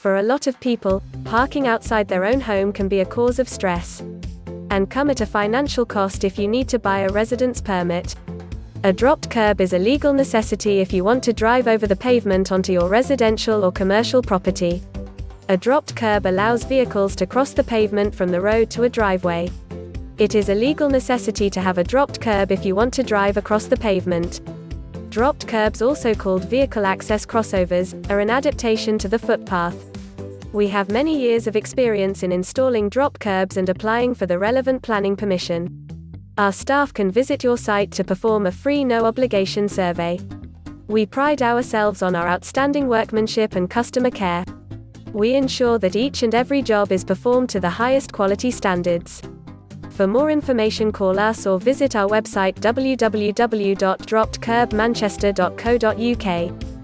For a lot of people, parking outside their own home can be a cause of stress and come at a financial cost if you need to buy a residence permit. A dropped curb is a legal necessity if you want to drive over the pavement onto your residential or commercial property. A dropped curb allows vehicles to cross the pavement from the road to a driveway. It is a legal necessity to have a dropped curb if you want to drive across the pavement. Dropped curbs, also called vehicle access crossovers, are an adaptation to the footpath. We have many years of experience in installing drop curbs and applying for the relevant planning permission. Our staff can visit your site to perform a free no-obligation survey. We pride ourselves on our outstanding workmanship and customer care. We ensure that each and every job is performed to the highest quality standards. For more information, call us or visit our website www.droppedkerbmanchester.co.uk.